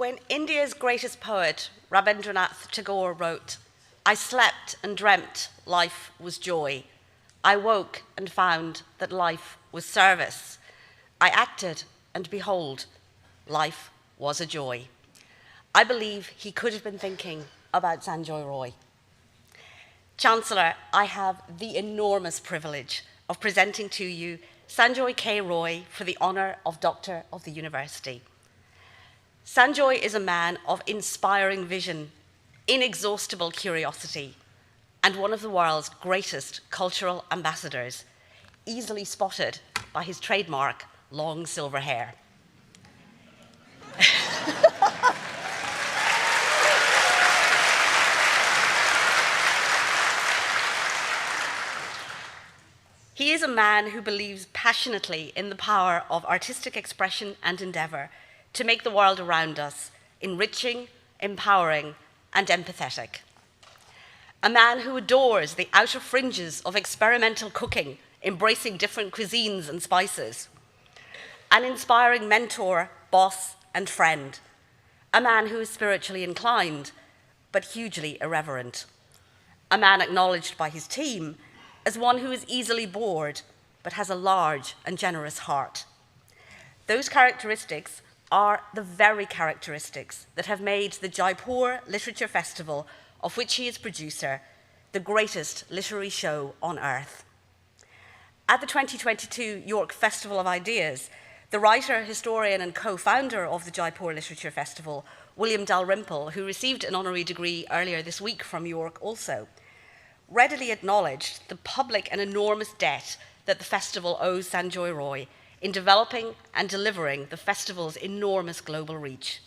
When India's greatest poet, Rabindranath Tagore, wrote, "I slept and dreamt life was joy. I woke and found that life was service. I acted and behold, life was a joy." I believe he could have been thinking about Sanjoy Roy. Chancellor, I have the enormous privilege of presenting to you Sanjoy K. Roy for the honour of Doctor of the University. Sanjoy is a man of inspiring vision, inexhaustible curiosity, and one of the world's greatest cultural ambassadors, easily spotted by his trademark long silver hair. He is a man who believes passionately in the power of artistic expression and endeavour to make the world around us enriching, empowering, and empathetic. A man who adores the outer fringes of experimental cooking, embracing different cuisines and spices. An inspiring mentor, boss, and friend. A man who is spiritually inclined, but hugely irreverent. A man acknowledged by his team as one who is easily bored, but has a large and generous heart. Those characteristics are the very characteristics that have made the Jaipur Literature Festival, of which he is producer, the greatest literary show on earth. At the 2022 York Festival of Ideas, the writer, historian, and co-founder of the Jaipur Literature Festival, William Dalrymple, who received an honorary degree earlier this week from York also, readily acknowledged the public and enormous debt that the festival owes Sanjoy Roy in developing and delivering the festival's enormous global reach.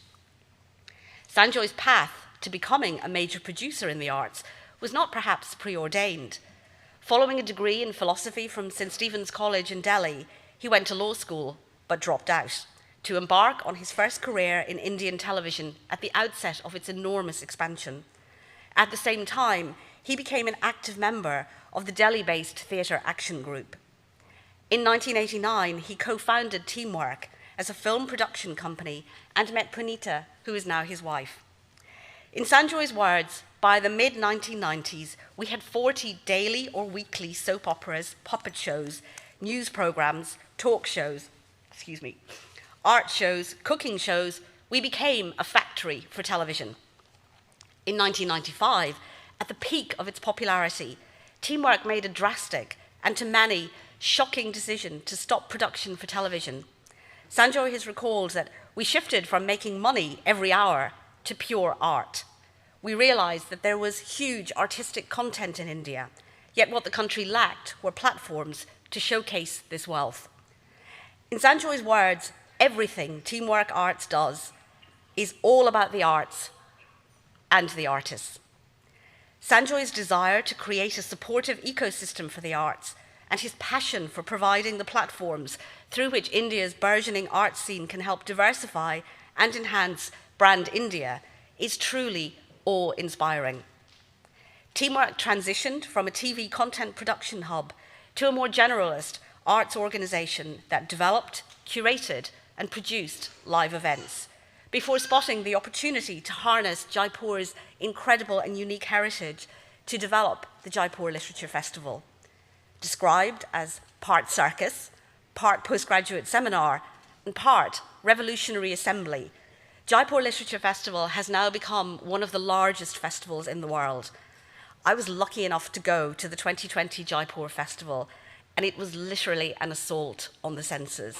Sanjoy's path to becoming a major producer in the arts was not perhaps preordained. Following a degree in philosophy from St. Stephen's College in Delhi, he went to law school but dropped out to embark on his first career in Indian television at the outset of its enormous expansion. At the same time, he became an active member of the Delhi-based Theatre Action Group. In 1989, he co-founded Teamwork as a film production company and met Punita, who is now his wife. In Sanjoy's words, by the mid-1990s, we had 40 daily or weekly soap operas, puppet shows, news programs, talk shows, art shows, cooking shows. We became a factory for television. In 1995, at the peak of its popularity, Teamwork made a drastic and to many shocking decision to stop production for television. Sanjoy has recalled that we shifted from making money every hour to pure art. We realized that there was huge artistic content in India, yet what the country lacked were platforms to showcase this wealth. In Sanjoy's words, everything Teamwork Arts does is all about the arts and the artists. Sanjoy's desire to create a supportive ecosystem for the arts and his passion for providing the platforms through which India's burgeoning art scene can help diversify and enhance brand India is truly awe-inspiring. Teamwork transitioned from a TV content production hub to a more generalist arts organisation that developed, curated, and produced live events, before spotting the opportunity to harness Jaipur's incredible and unique heritage to develop the Jaipur Literature Festival. Described as part circus, part postgraduate seminar, and part revolutionary assembly, Jaipur Literature Festival has now become one of the largest festivals in the world. I was lucky enough to go to the 2020 Jaipur Festival, and it was literally an assault on the senses.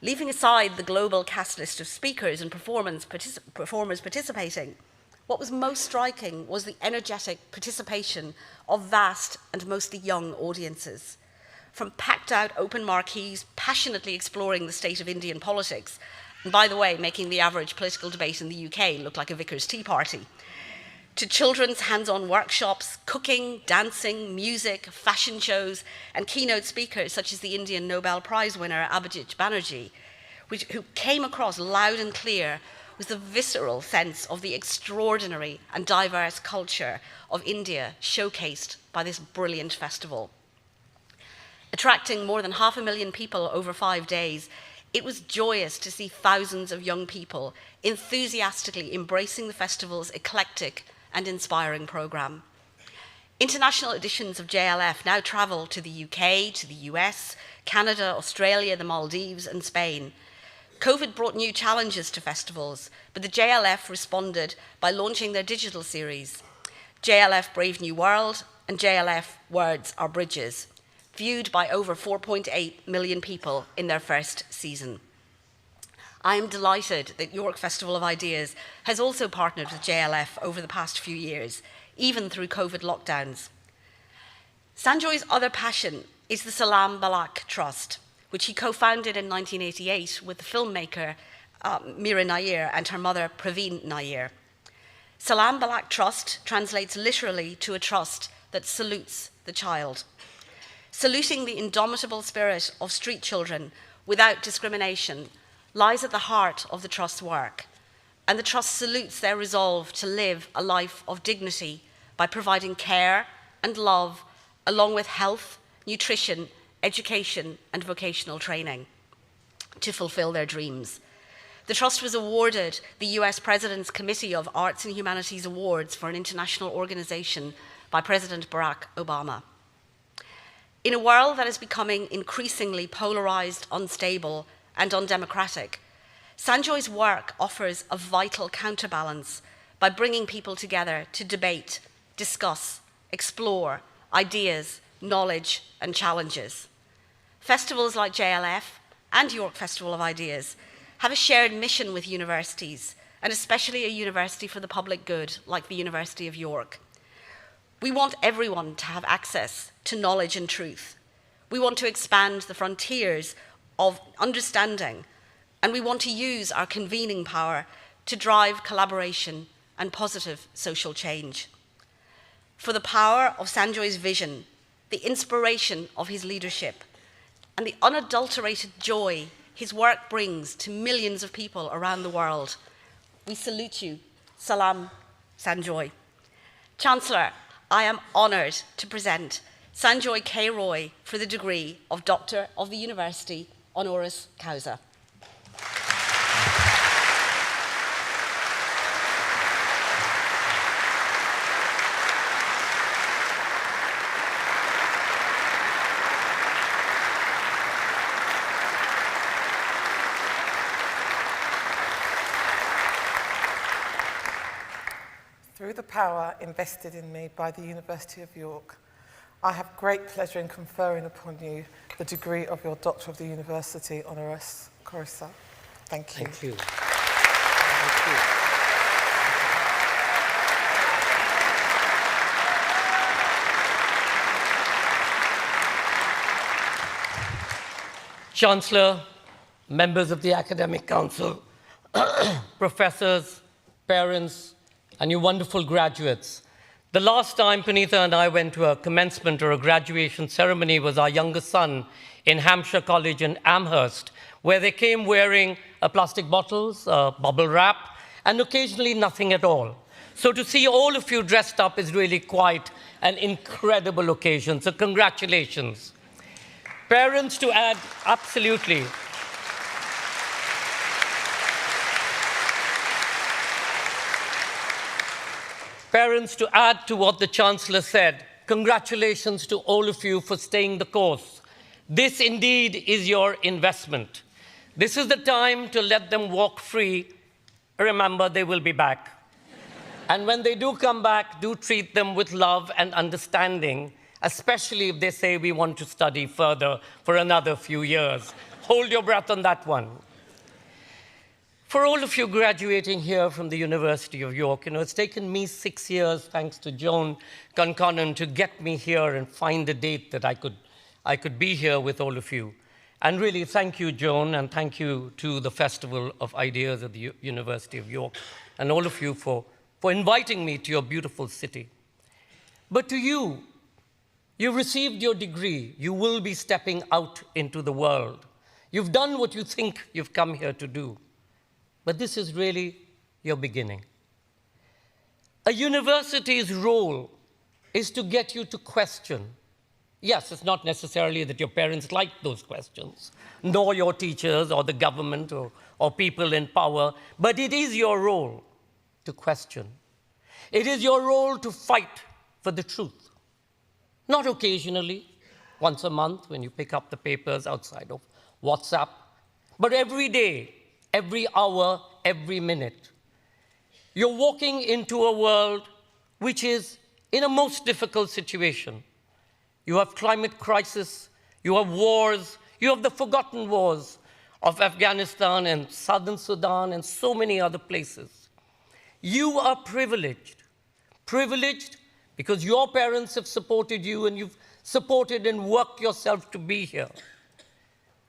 Leaving aside the global cast list of speakers and performers participating, what was most striking was the energetic participation of vast and mostly young audiences. From packed-out open marquees passionately exploring the state of Indian politics, and by the way, making the average political debate in the UK look like a vicar's tea party, to children's hands-on workshops, cooking, dancing, music, fashion shows, and keynote speakers such as the Indian Nobel Prize winner Abhijit Banerjee, who came across loud and clear with the visceral sense of the extraordinary and diverse culture of India showcased by this brilliant festival. Attracting more than 500,000 people over 5 days, It was joyous to see thousands of young people enthusiastically embracing the festival's eclectic and inspiring programme. International editions of JLF now travel to the UK, to the US, Canada, Australia, the Maldives, and Spain. COVID brought new challenges to festivals, but the JLF responded by launching their digital series, JLF Brave New World and JLF Words Are Bridges, viewed by over 4.8 million people in their first season. I am delighted that York Festival of Ideas has also partnered with JLF over the past few years, even through COVID lockdowns. Sanjoy's other passion is the Salam Balak Trust, which he co-founded in 1988 with the filmmaker Mira Nair and her mother Praveen Nair. Salam Balak Trust translates literally to a trust that salutes the child. Saluting the indomitable spirit of street children without discrimination lies at the heart of the Trust's work, and the Trust salutes their resolve to live a life of dignity by providing care and love, along with health, nutrition, education, and vocational training to fulfill their dreams. The Trust was awarded the US President's Committee of Arts and Humanities Awards for an international organization by President Barack Obama. In a world that is becoming increasingly polarized, unstable, and undemocratic, Sanjoy's work offers a vital counterbalance by bringing people together to debate, discuss, explore ideas, knowledge, and challenges. Festivals like JLF and York Festival of Ideas have a shared mission with universities, and especially a university for the public good like the University of York. We want everyone to have access to knowledge and truth. We want to expand the frontiers of understanding, and we want to use our convening power to drive collaboration and positive social change. For the power of Sanjoy's vision, the inspiration of his leadership, and the unadulterated joy his work brings to millions of people around the world, we salute you. Salam, Sanjoy. Chancellor, I am honoured to present Sanjoy K. Roy for the degree of Doctor of the University, Honoris causa. Through the power invested in me by the University of York, I have great pleasure in conferring upon you the degree of your Doctor of the University, Honoris causa. Thank you. Thank you. Thank you. Chancellor, members of the Academic Council, professors, parents, and you wonderful graduates. The last time Punitha and I went to a commencement or a graduation ceremony was our youngest son in Hampshire College in Amherst, where they came wearing plastic bottles, bubble wrap, and occasionally nothing at all. So to see all of you dressed up is really quite an incredible occasion. So congratulations. Parents, to add, absolutely. Parents, to add to what the Chancellor said, congratulations to all of you for staying the course. This indeed is your investment. This is the time to let them walk free. Remember, they will be back. And when they do come back, do treat them with love and understanding, especially if they say we want to study further for another few years. Hold your breath on that one. For all of you graduating here from the University of York, it's taken me 6 years, thanks to Joan Conconnon, to get me here and find a date that I could be here with all of you. And really, thank you, Joan, and thank you to the Festival of Ideas at the University of York, and all of you for inviting me to your beautiful city. But to you, you've received your degree. You will be stepping out into the world. You've done what you think you've come here to do. But this is really your beginning. A university's role is to get you to question, Yes, it's not necessarily that your parents like those questions, nor your teachers or the government or people in power, but it is your role to question. It is your role to fight for the truth. Not occasionally, once a month when you pick up the papers outside of WhatsApp, but every day, every hour, every minute. You're walking into a world which is in a most difficult situation. You have climate crisis, you have wars, you have the forgotten wars of Afghanistan and Southern Sudan and so many other places. You are privileged because your parents have supported you and you've supported and worked yourself to be here.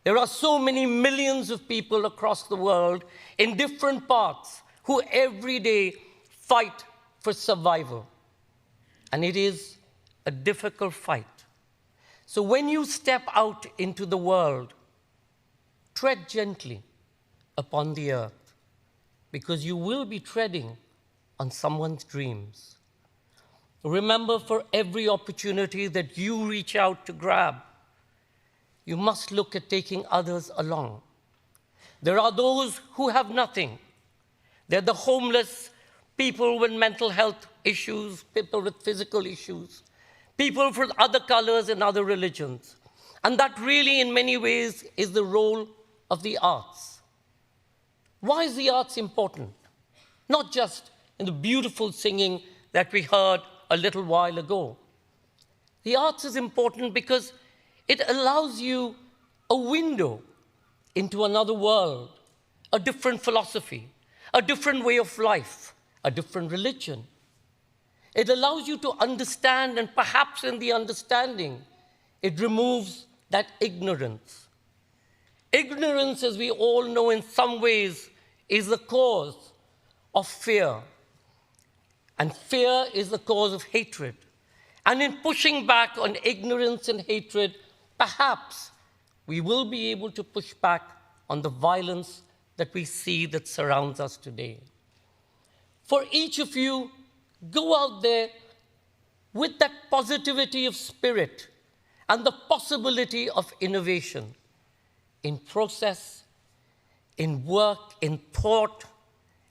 There are so many millions of people across the world in different parts who every day fight for survival. And it is a difficult fight. So when you step out into the world, tread gently upon the earth, because you will be treading on someone's dreams. Remember, for every opportunity that you reach out to grab, you must look at taking others along. There are those who have nothing. They're the homeless, people with mental health issues, people with physical issues, people from other colors and other religions. And that really, in many ways, is the role of the arts. Why is the arts important? Not just in the beautiful singing that we heard a little while ago. The arts is important because it allows you a window into another world, a different philosophy, a different way of life, a different religion. It allows you to understand, and perhaps in the understanding, it removes that ignorance. Ignorance, as we all know in some ways, is the cause of fear. And fear is the cause of hatred. And in pushing back on ignorance and hatred, perhaps we will be able to push back on the violence that we see that surrounds us today. For each of you, go out there with that positivity of spirit and the possibility of innovation in process, in work, in thought,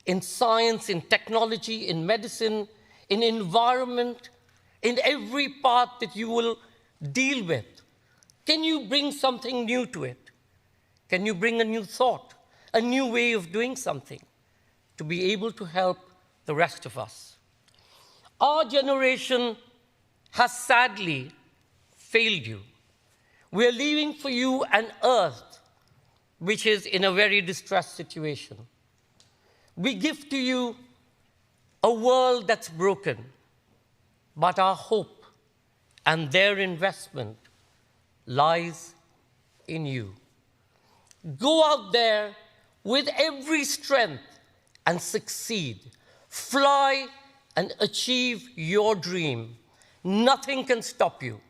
in science, in technology, in medicine, in environment, in every part that you will deal with. Can you bring something new to it? Can you bring a new thought, a new way of doing something to be able to help the rest of us? Our generation has sadly failed you. We are leaving for you an earth which is in a very distressed situation. We give to you a world that's broken, but our hope and their investment lies in you. Go out there with every strength and succeed. Fly and achieve your dream. Nothing can stop you.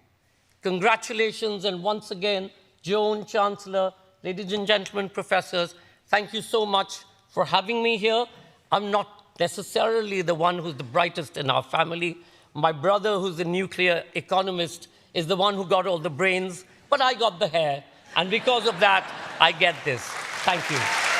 Congratulations, and once again, Joan, Chancellor, ladies and gentlemen, professors, thank you so much for having me here. I'm not necessarily the one who's the brightest in our family. My brother, who's a nuclear economist, is the one who got all the brains, but I got the hair. And because of that, I get this. Thank you.